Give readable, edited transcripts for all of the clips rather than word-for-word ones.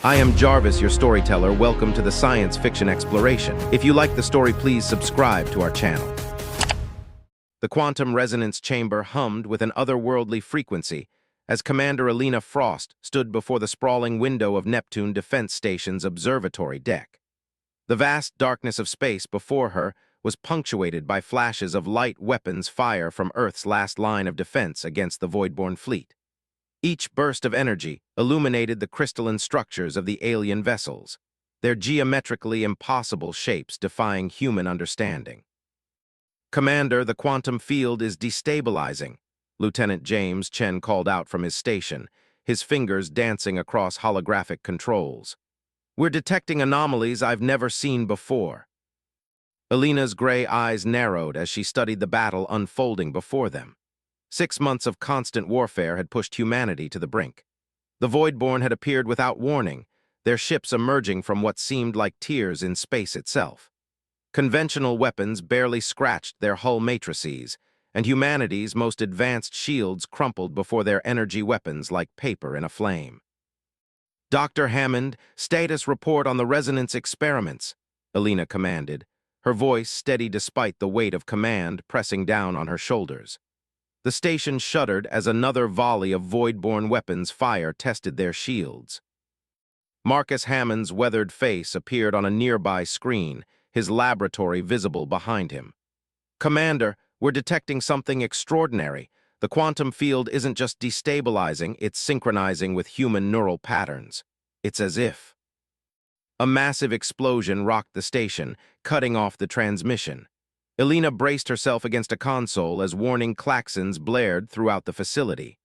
I am Jarvis, your storyteller. Welcome to the Science Fiction Exploration. If you like the story, please subscribe to our channel. The quantum resonance chamber hummed with an otherworldly frequency as Commander Elena Frost stood before the sprawling window of Neptune Defense Station's observatory deck. The vast darkness of space before her was punctuated by flashes of light weapons fire from Earth's last line of defense against the Voidborn fleet. Each burst of energy illuminated the crystalline structures of the alien vessels, their geometrically impossible shapes defying human understanding. "Commander, the quantum field is destabilizing," Lieutenant James Chen called out from his station, his fingers dancing across holographic controls. "We're detecting anomalies I've never seen before." Elena's gray eyes narrowed as she studied the battle unfolding before them. 6 months of constant warfare had pushed humanity to the brink. The Voidborn had appeared without warning, their ships emerging from what seemed like tears in space itself. Conventional weapons barely scratched their hull matrices, and humanity's most advanced shields crumpled before their energy weapons like paper in a flame. "Dr. Hammond, status report on the resonance experiments," Elena commanded, her voice steady despite the weight of command pressing down on her shoulders. The station shuddered as another volley of Voidborn weapons fire tested their shields. Marcus Hammond's weathered face appeared on a nearby screen, his laboratory visible behind him. "Commander, we're detecting something extraordinary. The quantum field isn't just destabilizing, it's synchronizing with human neural patterns. It's as if..." A massive explosion rocked the station, cutting off the transmission. Elena braced herself against a console as warning klaxons blared throughout the facility.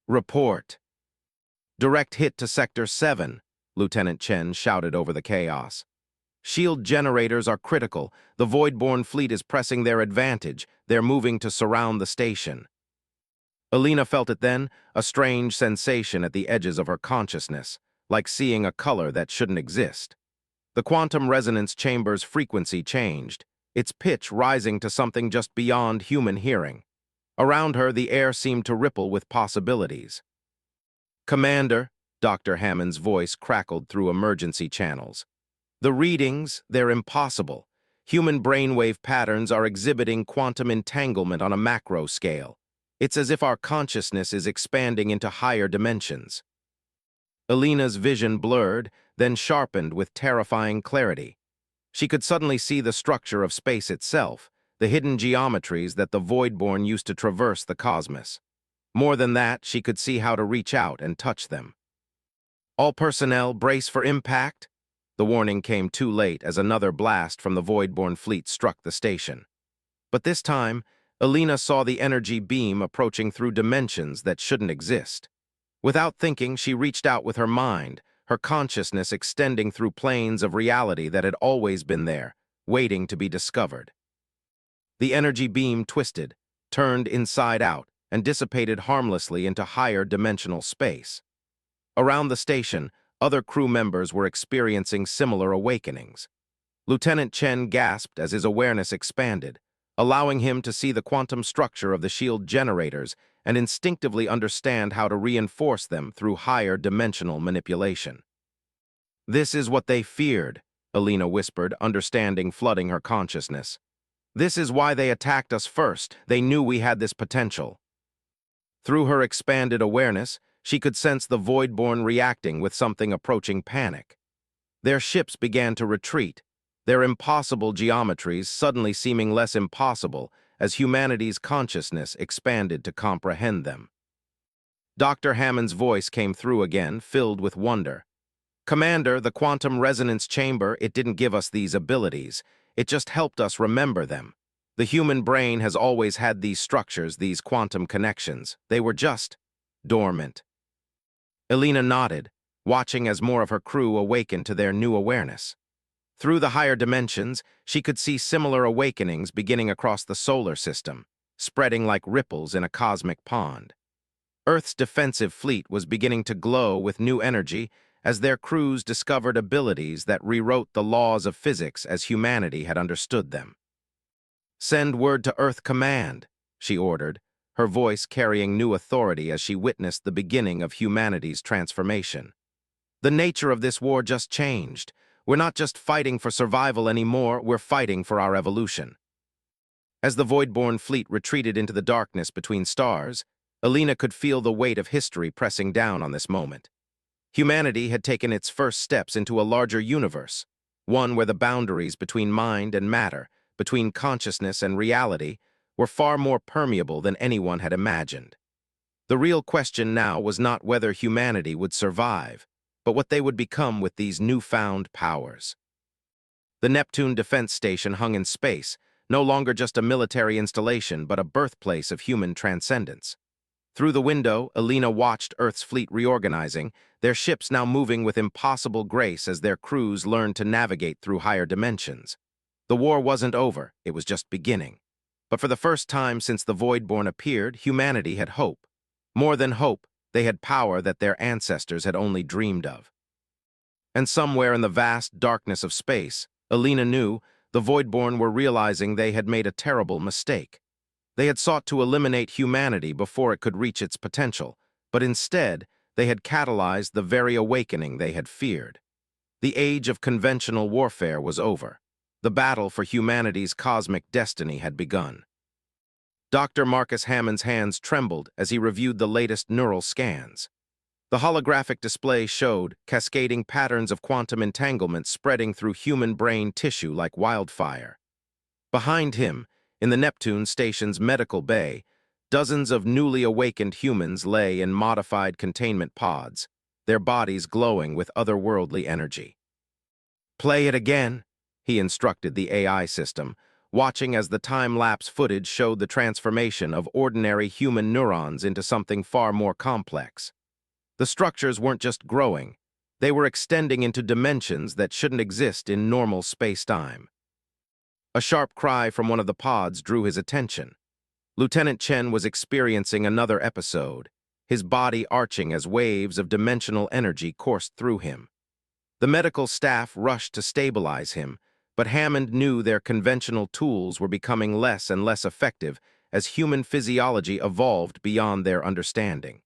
"Report." "Direct hit to Sector 7, Lieutenant Chen shouted over the chaos. "Shield generators are critical. The Voidborn fleet is pressing their advantage. They're moving to surround the station." Elena felt it then, a strange sensation at the edges of her consciousness, like seeing a color that shouldn't exist. The quantum resonance chamber's frequency changed, its pitch rising to something just beyond human hearing. Around her, the air seemed to ripple with possibilities. "Commander," Dr. Hammond's voice crackled through emergency channels. "The readings, they're impossible. Human brainwave patterns are exhibiting quantum entanglement on a macro scale. It's as if our consciousness is expanding into higher dimensions." Elena's vision blurred, then sharpened with terrifying clarity. She could suddenly see the structure of space itself, the hidden geometries that the Voidborn used to traverse the cosmos. More than that, she could see how to reach out and touch them. "All personnel, brace for impact." The warning came too late as another blast from the Voidborn fleet struck the station. But this time, Elena saw the energy beam approaching through dimensions that shouldn't exist. Without thinking, she reached out with her mind, her consciousness extending through planes of reality that had always been there, waiting to be discovered. The energy beam twisted, turned inside out, and dissipated harmlessly into higher dimensional space. Around the station, other crew members were experiencing similar awakenings. Lieutenant Chen gasped as his awareness expanded, allowing him to see the quantum structure of the shield generators and instinctively understand how to reinforce them through higher dimensional manipulation. "This is what they feared," Elena whispered, understanding flooding her consciousness. "This is why they attacked us first. They knew we had this potential." Through her expanded awareness, she could sense the Voidborn reacting with something approaching panic. Their ships began to retreat, their impossible geometries suddenly seeming less impossible as humanity's consciousness expanded to comprehend them. Dr. Hammond's voice came through again, filled with wonder. "Commander, the quantum resonance chamber, it didn't give us these abilities. It just helped us remember them. The human brain has always had these structures, these quantum connections. They were just dormant." Elena nodded, watching as more of her crew awakened to their new awareness. Through the higher dimensions, she could see similar awakenings beginning across the solar system, spreading like ripples in a cosmic pond. Earth's defensive fleet was beginning to glow with new energy as their crews discovered abilities that rewrote the laws of physics as humanity had understood them. "Send word to Earth Command," she ordered, her voice carrying new authority as she witnessed the beginning of humanity's transformation. The nature of this war just changed. We're not just fighting for survival anymore, we're fighting for our evolution. As the Voidborn fleet retreated into the darkness between stars, Alina could feel the weight of history pressing down on this moment. Humanity had taken its first steps into a larger universe, one where the boundaries between mind and matter, between consciousness and reality, were far more permeable than anyone had imagined. The real question now was not whether humanity would survive, but what they would become with these newfound powers. The Neptune Defense Station hung in space, no longer just a military installation, but a birthplace of human transcendence. Through the window, Alina watched Earth's fleet reorganizing, their ships now moving with impossible grace as their crews learned to navigate through higher dimensions. The war wasn't over, it was just beginning. But for the first time since the Voidborn appeared, humanity had hope. More than hope, they had power that their ancestors had only dreamed of. And somewhere in the vast darkness of space, Alina knew the Voidborn were realizing they had made a terrible mistake. They had sought to eliminate humanity before it could reach its potential, but instead, they had catalyzed the very awakening they had feared. The age of conventional warfare was over. The battle for humanity's cosmic destiny had begun. Dr. Marcus Hammond's hands trembled as he reviewed the latest neural scans. The holographic display showed cascading patterns of quantum entanglement spreading through human brain tissue like wildfire. Behind him, in the Neptune station's medical bay, dozens of newly awakened humans lay in modified containment pods, their bodies glowing with otherworldly energy. "Play it again," he instructed the AI system, watching as the time-lapse footage showed the transformation of ordinary human neurons into something far more complex. The structures weren't just growing, they were extending into dimensions that shouldn't exist in normal space-time. A sharp cry from one of the pods drew his attention. Lieutenant Chen was experiencing another episode, his body arching as waves of dimensional energy coursed through him. The medical staff rushed to stabilize him, but Hammond knew their conventional tools were becoming less and less effective as human physiology evolved beyond their understanding.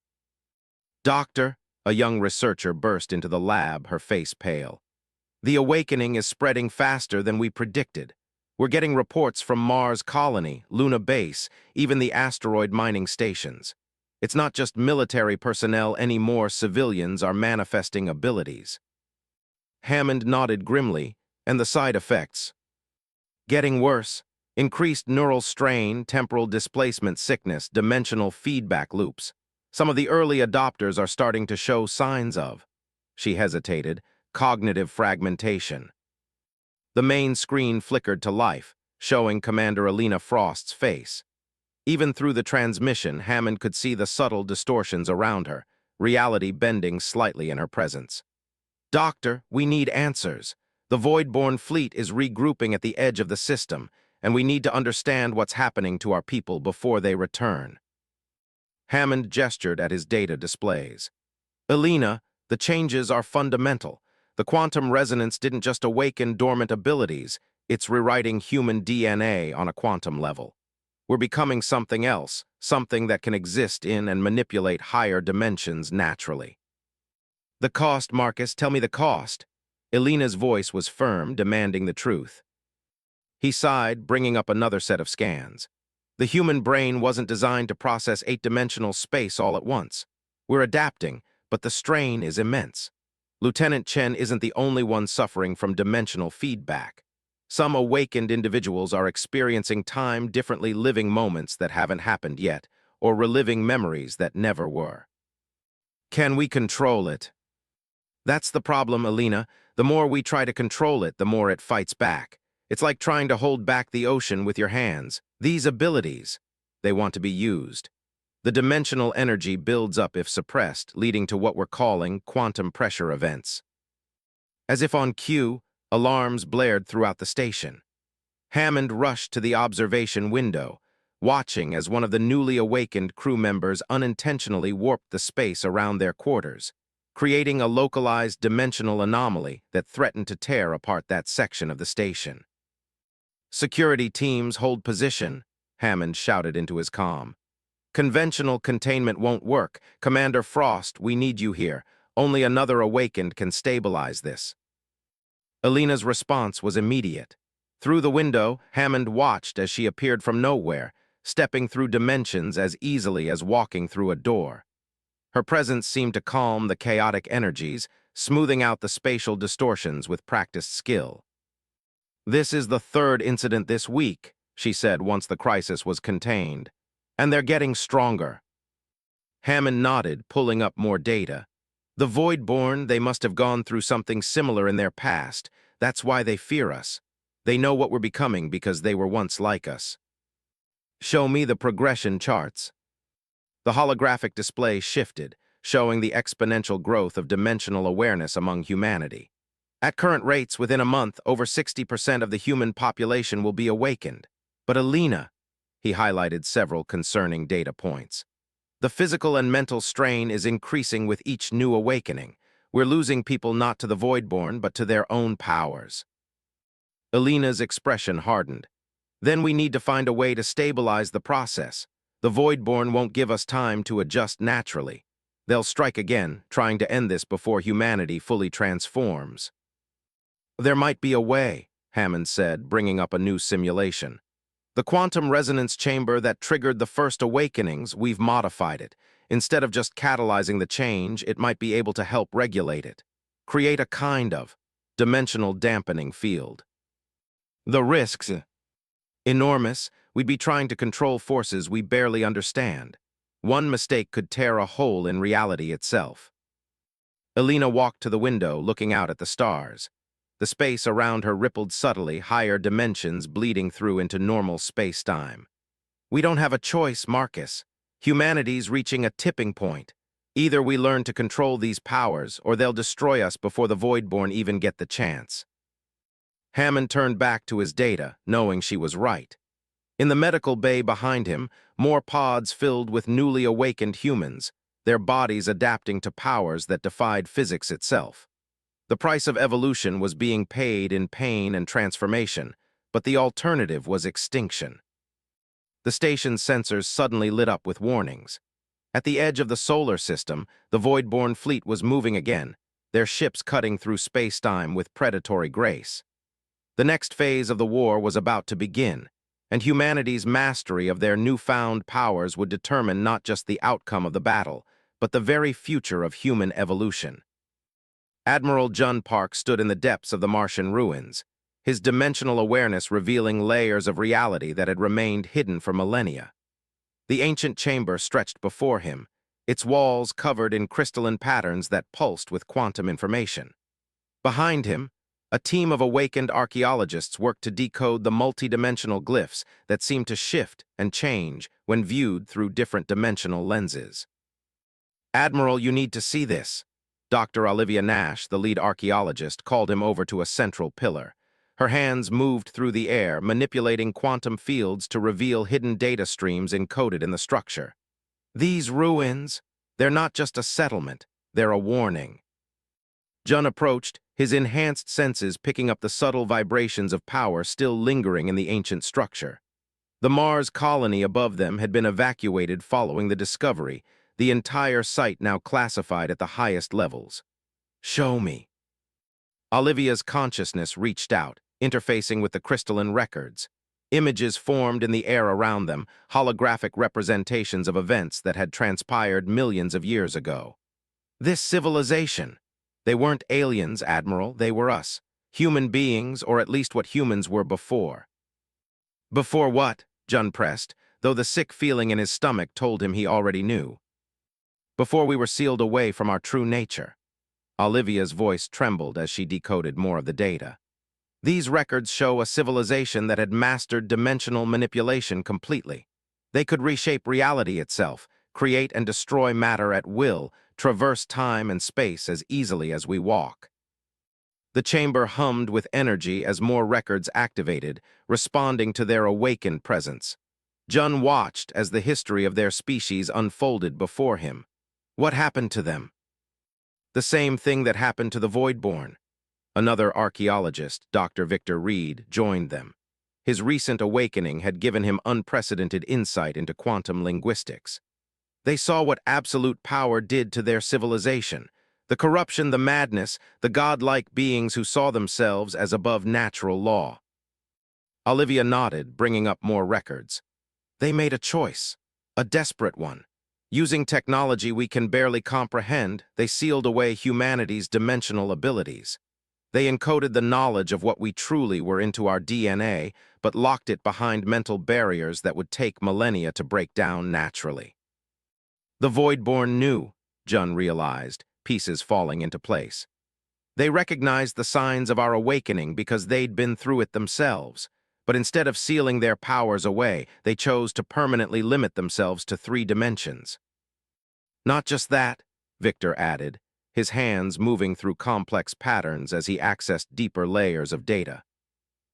"Doctor," a young researcher burst into the lab, her face pale. "The awakening is spreading faster than we predicted. We're getting reports from Mars Colony, Luna Base, even the asteroid mining stations. It's not just military personnel anymore, civilians are manifesting abilities." Hammond nodded grimly, and the side effects. "Getting worse. Increased neural strain, temporal displacement sickness, dimensional feedback loops. Some of the early adopters are starting to show signs of," she hesitated, "cognitive fragmentation." The main screen flickered to life, showing Commander Alina Frost's face. Even through the transmission, Hammond could see the subtle distortions around her, reality bending slightly in her presence. "Doctor, we need answers. The Voidborn fleet is regrouping at the edge of the system, and we need to understand what's happening to our people before they return." Hammond gestured at his data displays. "Alina, the changes are fundamental. The quantum resonance didn't just awaken dormant abilities, it's rewriting human DNA on a quantum level. We're becoming something else, something that can exist in and manipulate higher dimensions naturally." "The cost, Marcus, tell me the cost." Alina's voice was firm, demanding the truth. He sighed, bringing up another set of scans. "The human brain wasn't designed to process 8-dimensional space all at once. We're adapting, but the strain is immense. Lieutenant Chen isn't the only one suffering from dimensional feedback. Some awakened individuals are experiencing time differently, living moments that haven't happened yet, or reliving memories that never were." "Can we control it?" "That's the problem, Alina. The more we try to control it, the more it fights back. It's like trying to hold back the ocean with your hands. These abilities, they want to be used. The dimensional energy builds up if suppressed, leading to what we're calling quantum pressure events." As if on cue, alarms blared throughout the station. Hammond rushed to the observation window, watching as one of the newly awakened crew members unintentionally warped the space around their quarters, creating a localized dimensional anomaly that threatened to tear apart that section of the station. "Security teams hold position," Hammond shouted into his comm. "Conventional containment won't work. Commander Frost, we need you here. Only another awakened can stabilize this. Alina's response was immediate. Through the window, Hammond watched as she appeared from nowhere, stepping through dimensions as easily as walking through a door. Her presence seemed to calm the chaotic energies, smoothing out the spatial distortions with practiced skill. "This is the third incident this week," she said once the crisis was contained. "And they're getting stronger." Hammond nodded, pulling up more data. "The Voidborn, they must have gone through something similar in their past. That's why they fear us. They know what we're becoming because they were once like us." "Show me the progression charts." The holographic display shifted, showing the exponential growth of dimensional awareness among humanity. At current rates, within a month, over 60% of the human population will be awakened. But Alina, he highlighted several concerning data points. The physical and mental strain is increasing with each new awakening. We're losing people not to the Voidborn, but to their own powers. Alina's expression hardened. Then we need to find a way to stabilize the process. The Voidborn won't give us time to adjust naturally. They'll strike again, trying to end this before humanity fully transforms. "There might be a way," Hammond said, bringing up a new simulation. "The quantum resonance chamber that triggered the first awakenings, we've modified it. Instead of just catalyzing the change, it might be able to help regulate it. Create a kind of dimensional dampening field." "The risks? Enormous. We'd be trying to control forces we barely understand. One mistake could tear a hole in reality itself." Alina walked to the window, looking out at the stars. The space around her rippled subtly, higher dimensions bleeding through into normal space-time. "We don't have a choice, Marcus. Humanity's reaching a tipping point. Either we learn to control these powers, or they'll destroy us before the Voidborn even get the chance." Hammond turned back to his data, knowing she was right. In the medical bay behind him, more pods filled with newly awakened humans, their bodies adapting to powers that defied physics itself. The price of evolution was being paid in pain and transformation, but the alternative was extinction. The station's sensors suddenly lit up with warnings. At the edge of the solar system, the Voidborn fleet was moving again, their ships cutting through space-time with predatory grace. The next phase of the war was about to begin, and humanity's mastery of their newfound powers would determine not just the outcome of the battle, but the very future of human evolution. Admiral Jun Park stood in the depths of the Martian ruins, his dimensional awareness revealing layers of reality that had remained hidden for millennia. The ancient chamber stretched before him, its walls covered in crystalline patterns that pulsed with quantum information. Behind him, a team of awakened archaeologists worked to decode the multidimensional glyphs that seemed to shift and change when viewed through different dimensional lenses. "Admiral, you need to see this." Dr. Olivia Nash, the lead archaeologist, called him over to a central pillar. Her hands moved through the air, manipulating quantum fields to reveal hidden data streams encoded in the structure. "These ruins, they're not just a settlement, they're a warning." Jun approached, his enhanced senses picking up the subtle vibrations of power still lingering in the ancient structure. The Mars colony above them had been evacuated following the discovery, the entire site now classified at the highest levels. "Show me." Olivia's consciousness reached out, interfacing with the crystalline records. Images formed in the air around them, holographic representations of events that had transpired millions of years ago. "This civilization. They weren't aliens, Admiral, they were us. Human beings, or at least what humans were before." "Before what?" Jun pressed, though the sick feeling in his stomach told him he already knew. "Before we were sealed away from our true nature." Olivia's voice trembled as she decoded more of the data. "These records show a civilization that had mastered dimensional manipulation completely. They could reshape reality itself, create and destroy matter at will, traverse time and space as easily as we walk." The chamber hummed with energy as more records activated, responding to their awakened presence. Jun watched as the history of their species unfolded before him. What happened to them? The same thing that happened to the Voidborn. Another archaeologist, Dr. Victor Reed, joined them. His recent awakening had given him unprecedented insight into quantum linguistics. They saw what absolute power did to their civilization, The corruption, the madness, the godlike beings who saw themselves as above natural law. Olivia nodded, bringing up more records. They made a choice, a desperate one. Using technology we can barely comprehend, they sealed away humanity's dimensional abilities. They encoded the knowledge of what we truly were into our DNA, but locked it behind mental barriers that would take millennia to break down naturally. The Voidborn knew, Jun realized, pieces falling into place. They recognized the signs of our awakening because they'd been through it themselves. But instead of sealing their powers away, they chose to permanently limit themselves to 3 dimensions. Not just that, Victor added, his hands moving through complex patterns as he accessed deeper layers of data.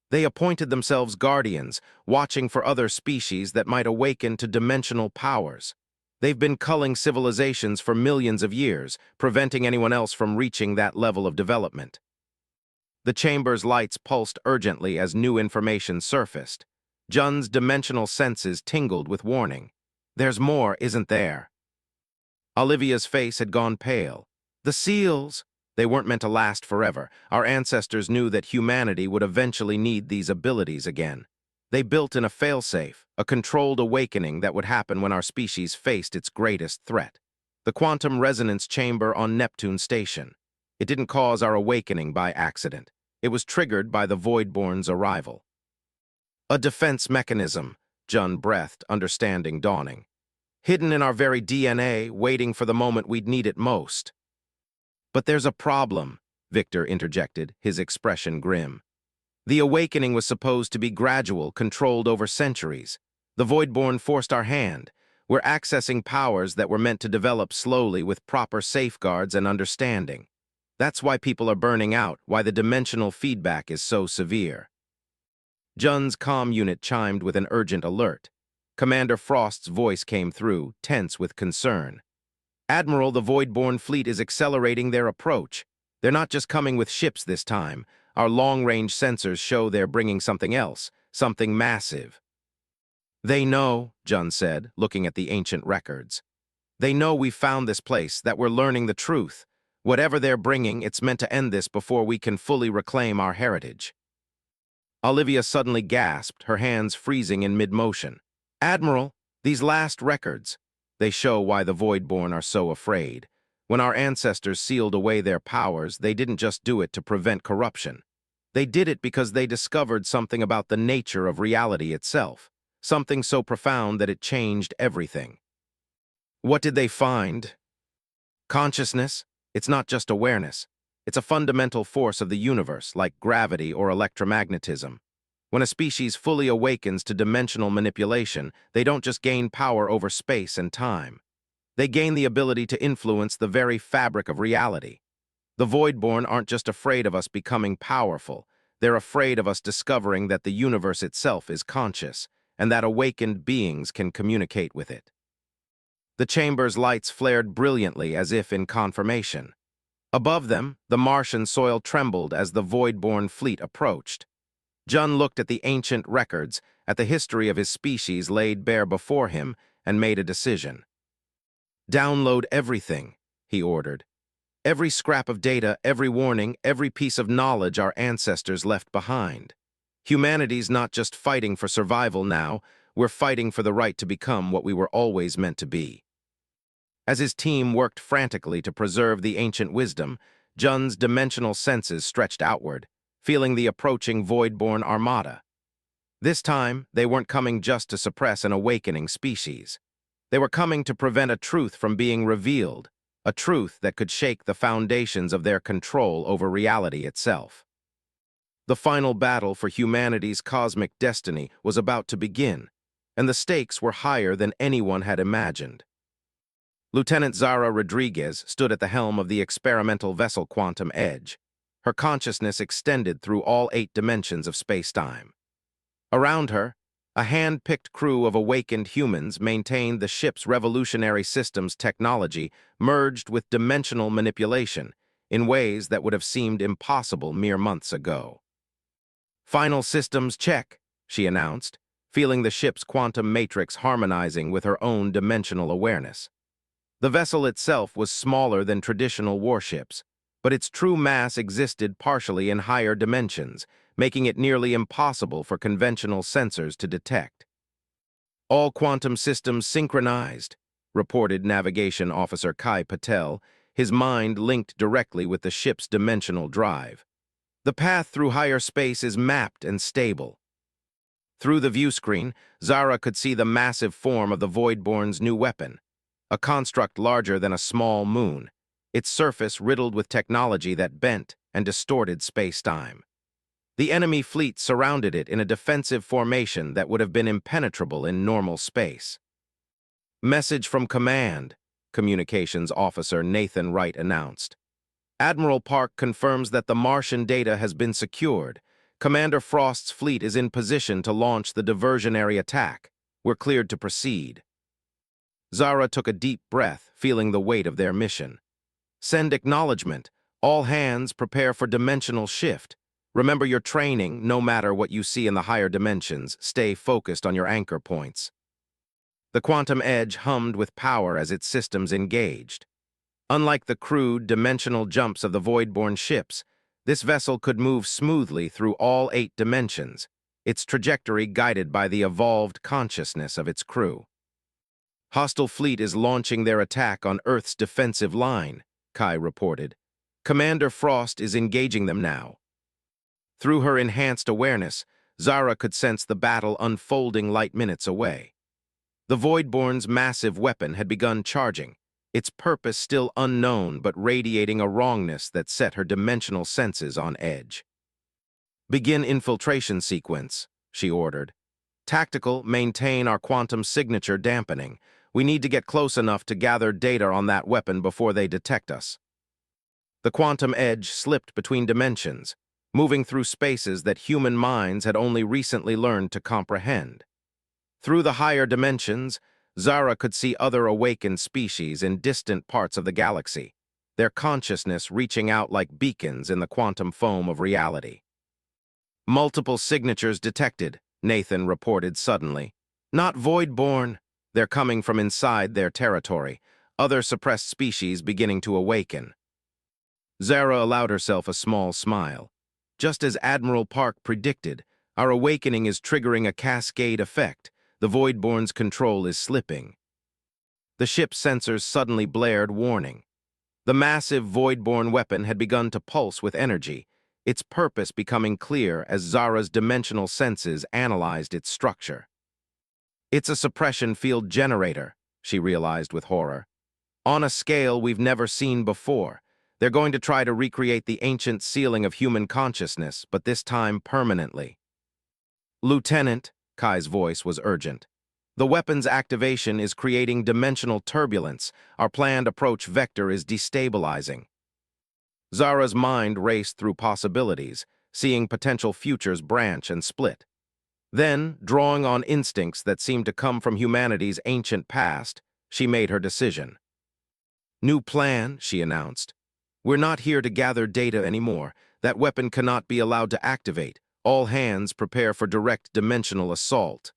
They appointed themselves guardians, watching for other species that might awaken to dimensional powers. They've been culling civilizations for millions of years, preventing anyone else from reaching that level of development. The chamber's lights pulsed urgently as new information surfaced. Jun's dimensional senses tingled with warning. There's more, isn't there? Olivia's face had gone pale. The seals! They weren't meant to last forever. Our ancestors knew that humanity would eventually need these abilities again. They built in a failsafe, a controlled awakening that would happen when our species faced its greatest threat. The quantum resonance chamber on Neptune Station. It didn't cause our awakening by accident. It was triggered by the Voidborn's arrival. A defense mechanism, Jun breathed, understanding dawning. Hidden in our very DNA, waiting for the moment we'd need it most. But there's a problem, Victor interjected, his expression grim. The awakening was supposed to be gradual, controlled over centuries. The Voidborn forced our hand. We're accessing powers that were meant to develop slowly with proper safeguards and understanding. That's why people are burning out, why the dimensional feedback is so severe. Jun's comm unit chimed with an urgent alert. Commander Frost's voice came through, tense with concern. Admiral, the Voidborn fleet is accelerating their approach. They're not just coming with ships this time. Our long-range sensors show they're bringing something else, something massive. They know, Jun said, looking at the ancient records. They know we've found this place, that we're learning the truth. Whatever they're bringing, it's meant to end this before we can fully reclaim our heritage. Olivia suddenly gasped, her hands freezing in mid-motion. Admiral, these last records, they show why the Voidborn are so afraid. When our ancestors sealed away their powers, they didn't just do it to prevent corruption. They did it because they discovered something about the nature of reality itself, something so profound that it changed everything. What did they find? Consciousness? It's not just awareness. It's a fundamental force of the universe, like gravity or electromagnetism. When a species fully awakens to dimensional manipulation, they don't just gain power over space and time. They gain the ability to influence the very fabric of reality. The Voidborn aren't just afraid of us becoming powerful. They're afraid of us discovering that the universe itself is conscious, and that awakened beings can communicate with it. The chamber's lights flared brilliantly as if in confirmation. Above them, the Martian soil trembled as the Voidborn fleet approached. Jun looked at the ancient records, at the history of his species laid bare before him, and made a decision. Download everything, he ordered. Every scrap of data, every warning, every piece of knowledge our ancestors left behind. Humanity's not just fighting for survival now, we're fighting for the right to become what we were always meant to be. As his team worked frantically to preserve the ancient wisdom, Jun's dimensional senses stretched outward, feeling the approaching Voidborn armada. This time, they weren't coming just to suppress an awakening species. They were coming to prevent a truth from being revealed, a truth that could shake the foundations of their control over reality itself. The final battle for humanity's cosmic destiny was about to begin, and the stakes were higher than anyone had imagined. Lieutenant Zara Rodriguez stood at the helm of the experimental vessel Quantum Edge. Her consciousness extended through all 8 dimensions of space-time. Around her, a hand-picked crew of awakened humans maintained the ship's revolutionary systems technology merged with dimensional manipulation in ways that would have seemed impossible mere months ago. "Final systems check," she announced, feeling the ship's quantum matrix harmonizing with her own dimensional awareness. The vessel itself was smaller than traditional warships, but its true mass existed partially in higher dimensions, making it nearly impossible for conventional sensors to detect. "All quantum systems synchronized," reported Navigation Officer Kai Patel, his mind linked directly with the ship's dimensional drive. "The path through higher space is mapped and stable." Through the viewscreen, Zara could see the massive form of the Voidborn's new weapon, a construct larger than a small moon, its surface riddled with technology that bent and distorted space-time. The enemy fleet surrounded it in a defensive formation that would have been impenetrable in normal space. "Message from Command," Communications Officer Nathan Wright announced. "Admiral Park confirms that the Martian data has been secured. Commander Frost's fleet is in position to launch the diversionary attack. We're cleared to proceed." Zara took a deep breath, feeling the weight of their mission. "Send acknowledgement. All hands prepare for dimensional shift. Remember your training, no matter what you see in the higher dimensions. Stay focused on your anchor points." The Quantum Edge hummed with power as its systems engaged. Unlike the crude, dimensional jumps of the Voidborn ships, this vessel could move smoothly through all 8 dimensions, its trajectory guided by the evolved consciousness of its crew. "Hostile fleet is launching their attack on Earth's defensive line," Kai reported. "Commander Frost is engaging them now." Through her enhanced awareness, Zara could sense the battle unfolding light minutes away. The Voidborn's massive weapon had begun charging, its purpose still unknown but radiating a wrongness that set her dimensional senses on edge. "Begin infiltration sequence," she ordered. "Tactical, maintain our quantum signature dampening. We need to get close enough to gather data on that weapon before they detect us." The Quantum Edge slipped between dimensions, moving through spaces that human minds had only recently learned to comprehend. Through the higher dimensions, Zara could see other awakened species in distant parts of the galaxy, their consciousness reaching out like beacons in the quantum foam of reality. "Multiple signatures detected," Nathan reported suddenly. "Not Voidborn. They're coming from inside their territory, other suppressed species beginning to awaken." Zara allowed herself a small smile. Just as Admiral Park predicted, our awakening is triggering a cascade effect. The Voidborn's control is slipping. The ship's sensors suddenly blared warning. The massive Voidborn weapon had begun to pulse with energy, its purpose becoming clear as Zara's dimensional senses analyzed its structure. "It's a suppression field generator," she realized with horror. "On a scale we've never seen before. They're going to try to recreate the ancient sealing of human consciousness, but this time permanently." "Lieutenant," Kai's voice was urgent, "the weapon's activation is creating dimensional turbulence. Our planned approach vector is destabilizing." Zara's mind raced through possibilities, seeing potential futures branch and split. Then, drawing on instincts that seemed to come from humanity's ancient past, she made her decision. "New plan," she announced. "We're not here to gather data anymore. That weapon cannot be allowed to activate. All hands prepare for direct dimensional assault."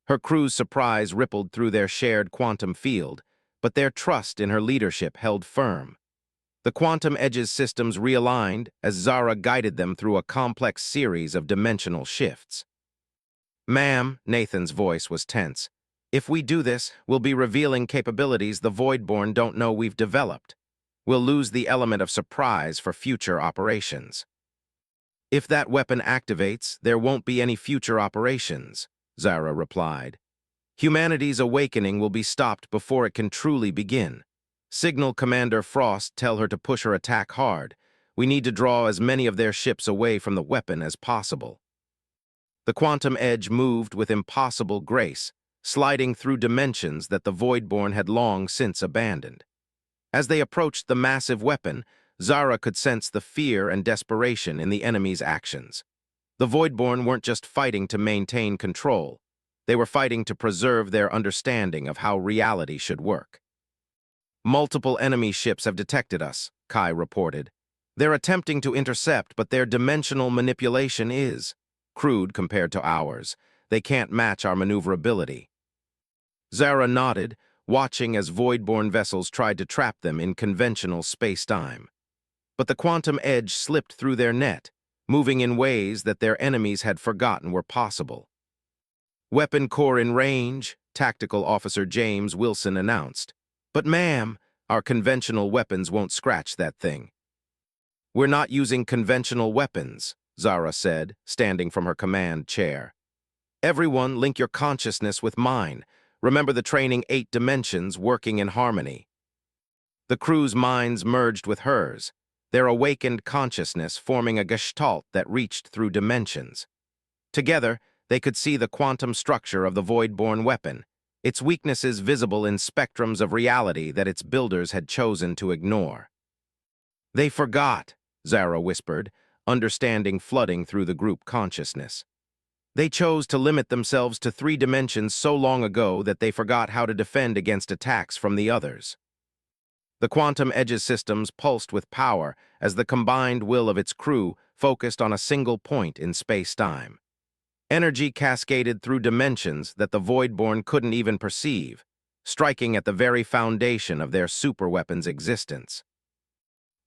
Her crew's surprise rippled through their shared quantum field, but their trust in her leadership held firm. The Quantum Edge's systems realigned as Zara guided them through a complex series of dimensional shifts. "Ma'am," Nathan's voice was tense, "if we do this, we'll be revealing capabilities the Voidborn don't know we've developed. We'll lose the element of surprise for future operations." "If that weapon activates, there won't be any future operations," Zara replied. "Humanity's awakening will be stopped before it can truly begin. Signal Commander Frost, tell her to push her attack hard. We need to draw as many of their ships away from the weapon as possible." The Quantum Edge moved with impossible grace, sliding through dimensions that the Voidborn had long since abandoned. As they approached the massive weapon, Zara could sense the fear and desperation in the enemy's actions. The Voidborn weren't just fighting to maintain control. They were fighting to preserve their understanding of how reality should work. "Multiple enemy ships have detected us," Kai reported. "They're attempting to intercept, but their dimensional manipulation is crude compared to ours. They can't match our maneuverability." Zara nodded, watching as void-born vessels tried to trap them in conventional space-time. But the quantum edge slipped through their net, moving in ways that their enemies had forgotten were possible. "Weapon core in range," Tactical Officer James Wilson announced. "But ma'am, our conventional weapons won't scratch that thing." "We're not using conventional weapons," Zara said, standing from her command chair. "Everyone link your consciousness with mine. Remember the training 8 dimensions working in harmony." The crew's minds merged with hers, their awakened consciousness forming a gestalt that reached through dimensions. Together, they could see the quantum structure of the void-born weapon, its weaknesses visible in spectrums of reality that its builders had chosen to ignore. "They forgot," Zara whispered, understanding flooding through the group consciousness. "They chose to limit themselves to 3 dimensions so long ago that they forgot how to defend against attacks from the others." The quantum edges systems pulsed with power as the combined will of its crew focused on a single point in space-time. Energy cascaded through dimensions that the void-born couldn't even perceive, striking at the very foundation of their superweapon's existence.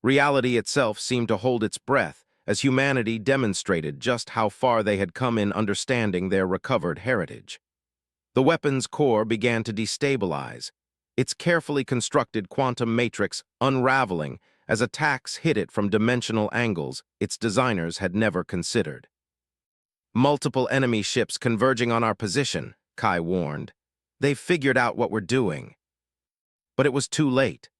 Reality itself seemed to hold its breath as humanity demonstrated just how far they had come in understanding their recovered heritage. The weapon's core began to destabilize, its carefully constructed quantum matrix unraveling as attacks hit it from dimensional angles its designers had never considered. "Multiple enemy ships converging on our position," Kai warned. "They've figured out what we're doing." But it was too late.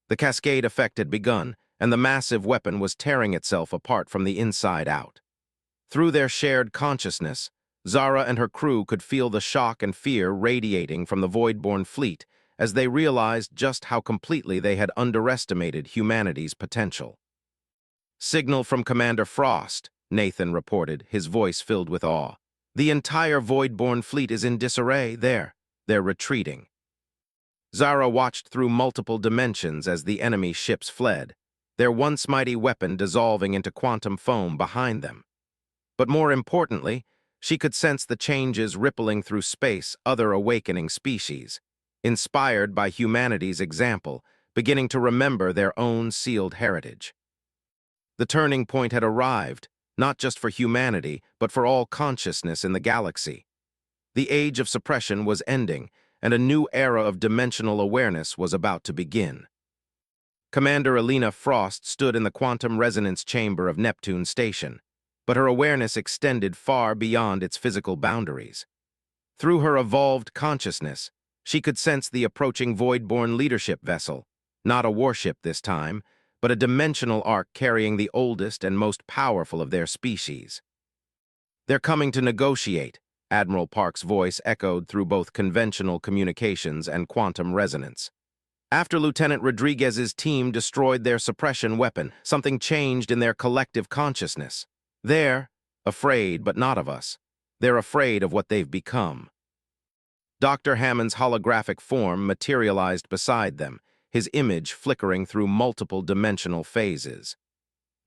The cascade effect had begun, and the massive weapon was tearing itself apart from the inside out. Through their shared consciousness, Zara and her crew could feel the shock and fear radiating from the void-born fleet as they realized just how completely they had underestimated humanity's potential. "Signal from Commander Frost," Nathan reported, his voice filled with awe. "The entire void-born fleet is in disarray. They're retreating." Zara watched through multiple dimensions as the enemy ships fled, their once mighty weapon dissolving into quantum foam behind them. But more importantly, she could sense the changes rippling through space, other awakening species, inspired by humanity's example, beginning to remember their own sealed heritage. The turning point had arrived, not just for humanity, but for all consciousness in the galaxy. The age of suppression was ending, and a new era of dimensional awareness was about to begin. Commander Elena Frost stood in the quantum resonance chamber of Neptune Station, but her awareness extended far beyond its physical boundaries. Through her evolved consciousness, she could sense the approaching void-born leadership vessel, not a warship this time, but a dimensional ark carrying the oldest and most powerful of their species. "They're coming to negotiate," Admiral Park's voice echoed through both conventional communications and quantum resonance. "After Lieutenant Rodriguez's team destroyed their suppression weapon, something changed in their collective consciousness. They're afraid, but not of us. They're afraid of what they've become." Dr. Hammond's holographic form materialized beside them, his image flickering through multiple dimensional phases.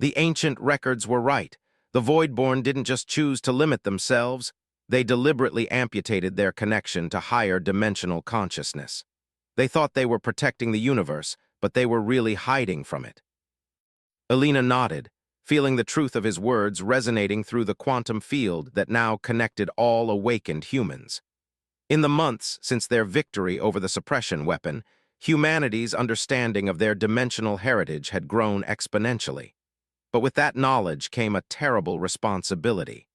The ancient records were right. The Voidborn didn't just choose to limit themselves, they deliberately amputated their connection to higher dimensional consciousness. They thought they were protecting the universe, but they were really hiding from it. Elena nodded, feeling the truth of his words resonating through the quantum field that now connected all awakened humans. In the months since their victory over the suppression weapon, humanity's understanding of their dimensional heritage had grown exponentially. But with that knowledge came a terrible responsibility.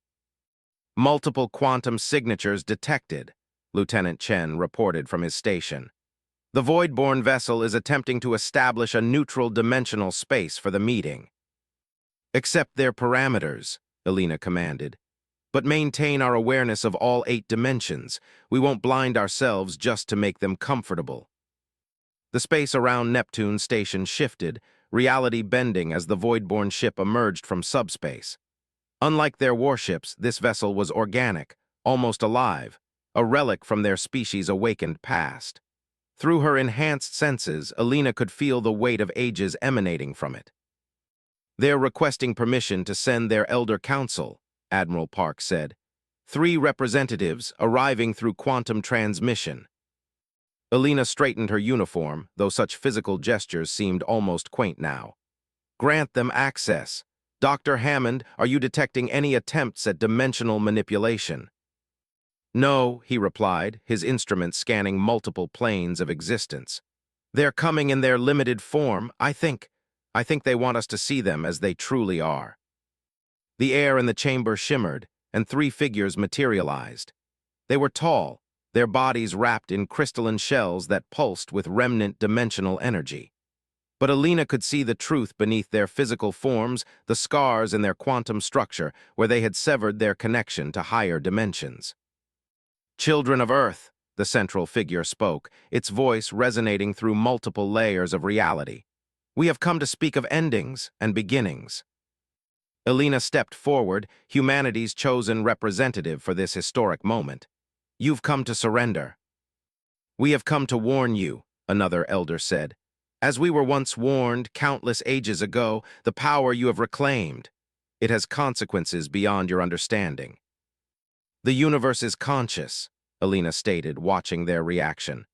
"Multiple quantum signatures detected," Lieutenant Chen reported from his station. "The Voidborn vessel is attempting to establish a neutral dimensional space for the meeting." "Accept their parameters," Elena commanded. "But maintain our awareness of all 8 dimensions. We won't blind ourselves just to make them comfortable." The space around Neptune Station shifted, reality bending as the Voidborn ship emerged from subspace. Unlike their warships, this vessel was organic, almost alive, a relic from their species' awakened past. Through her enhanced senses, Elena could feel the weight of ages emanating from it. "They're requesting permission to send their Elder Council," Admiral Park said. "3 representatives arriving through quantum transmission." Alina straightened her uniform, though such physical gestures seemed almost quaint now. Grant them access. Dr. Hammond, are you detecting any attempts at dimensional manipulation? No, he replied, his instrument scanning multiple planes of existence. They're coming in their limited form, I think. I think they want us to see them as they truly are. The air in the chamber shimmered, and three figures materialized. They were tall, their bodies wrapped in crystalline shells that pulsed with remnant dimensional energy. But Alina could see the truth beneath their physical forms, the scars in their quantum structure, where they had severed their connection to higher dimensions. Children of Earth, the central figure spoke, its voice resonating through multiple layers of reality. We have come to speak of endings and beginnings. Alina stepped forward, humanity's chosen representative for this historic moment. You've come to surrender. We have come to warn you, another elder said. As we were once warned countless ages ago, the power you have reclaimed. It has consequences beyond your understanding. The universe is conscious, Alina stated, watching their reaction.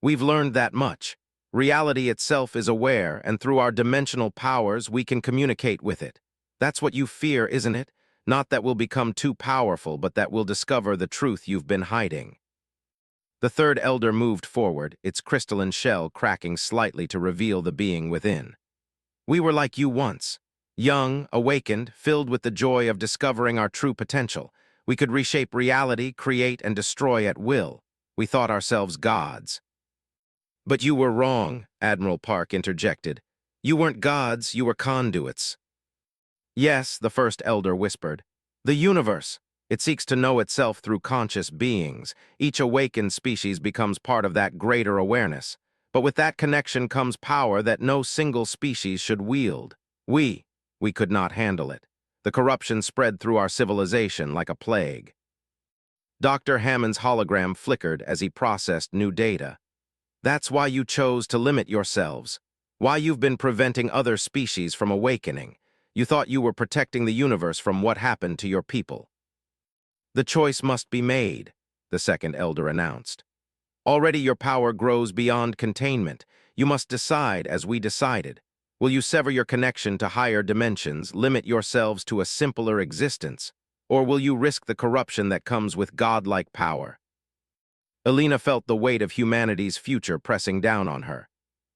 We've learned that much. Reality itself is aware, and through our dimensional powers, we can communicate with it. That's what you fear, isn't it? Not that we'll become too powerful, but that we'll discover the truth you've been hiding. The third elder moved forward, its crystalline shell cracking slightly to reveal the being within. We were like you once, young, awakened, filled with the joy of discovering our true potential. We could reshape reality, create and destroy at will. We thought ourselves gods. But you were wrong, Admiral Park interjected. You weren't gods, you were conduits. Yes, the first elder whispered. The universe. It seeks to know itself through conscious beings. Each awakened species becomes part of that greater awareness. But with that connection comes power that no single species should wield. We could not handle it. The corruption spread through our civilization like a plague. Dr. Hammond's hologram flickered as he processed new data. That's why you chose to limit yourselves. Why you've been preventing other species from awakening. You thought you were protecting the universe from what happened to your people. The choice must be made, the second elder announced. Already your power grows beyond containment. You must decide as we decided. Will you sever your connection to higher dimensions, limit yourselves to a simpler existence, or will you risk the corruption that comes with godlike power? Alina felt the weight of humanity's future pressing down on her.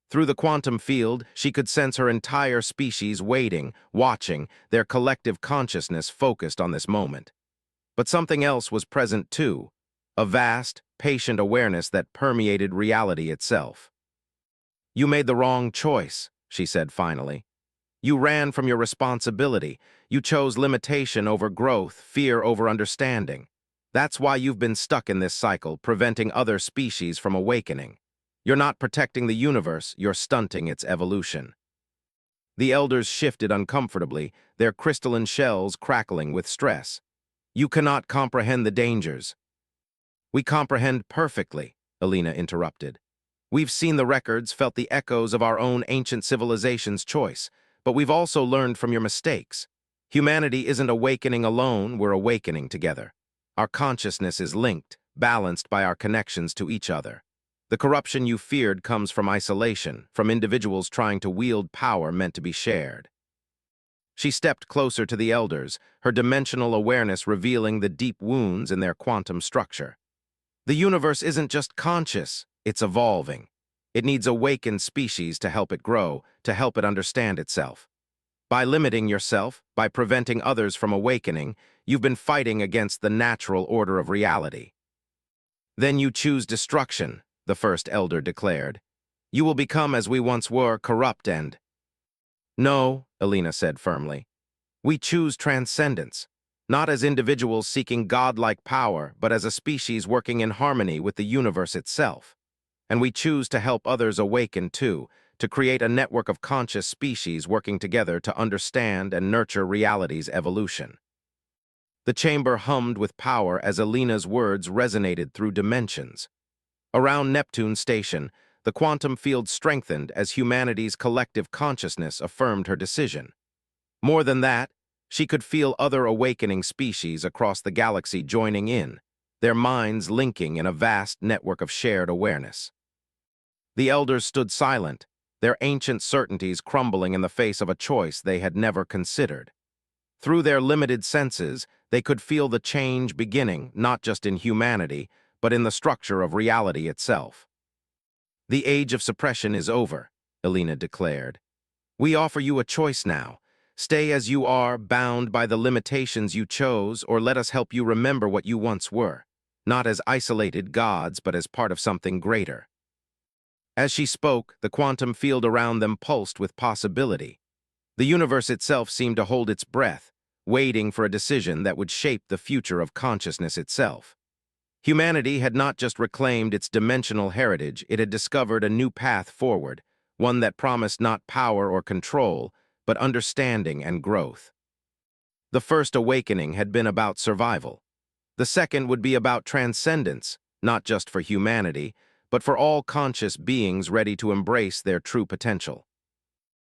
Through the quantum field, she could sense her entire species waiting, watching, their collective consciousness focused on this moment. But something else was present too, a vast, patient awareness that permeated reality itself. You made the wrong choice, she said finally. You ran from your responsibility. You chose limitation over growth, fear over understanding. That's why you've been stuck in this cycle, preventing other species from awakening. You're not protecting the universe, you're stunting its evolution. The elders shifted uncomfortably, their crystalline shells crackling with stress. You cannot comprehend the dangers. We comprehend perfectly, Alina interrupted. We've seen the records, felt the echoes of our own ancient civilization's choice, but we've also learned from your mistakes. Humanity isn't awakening alone, we're awakening together. Our consciousness is linked, balanced by our connections to each other. The corruption you feared comes from isolation, from individuals trying to wield power meant to be shared. She stepped closer to the elders, her dimensional awareness revealing the deep wounds in their quantum structure. The universe isn't just conscious, it's evolving. It needs awakened species to help it grow, to help it understand itself. By limiting yourself, by preventing others from awakening, you've been fighting against the natural order of reality. Then you choose destruction, the first elder declared. You will become as we once were, corrupt and... No, Alina said firmly. We choose transcendence, not as individuals seeking godlike power, but as a species working in harmony with the universe itself. And we choose to help others awaken too, to create a network of conscious species working together to understand and nurture reality's evolution. The chamber hummed with power as Alina's words resonated through dimensions. Around Neptune Station, the quantum field strengthened as humanity's collective consciousness affirmed her decision. More than that, she could feel other awakening species across the galaxy joining in, their minds linking in a vast network of shared awareness. The elders stood silent, their ancient certainties crumbling in the face of a choice they had never considered. Through their limited senses, they could feel the change beginning, not just in humanity, but in the structure of reality itself. "The age of suppression is over," Elena declared. "We offer you a choice now. Stay as you are, bound by the limitations you chose, or let us help you remember what you once were, not as isolated gods, but as part of something greater." As she spoke, the quantum field around them pulsed with possibility. The universe itself seemed to hold its breath, waiting for a decision that would shape the future of consciousness itself. Humanity had not just reclaimed its dimensional heritage, it had discovered a new path forward, one that promised not power or control, but understanding and growth. The first awakening had been about survival. The second would be about transcendence, not just for humanity, but for all conscious beings ready to embrace their true potential.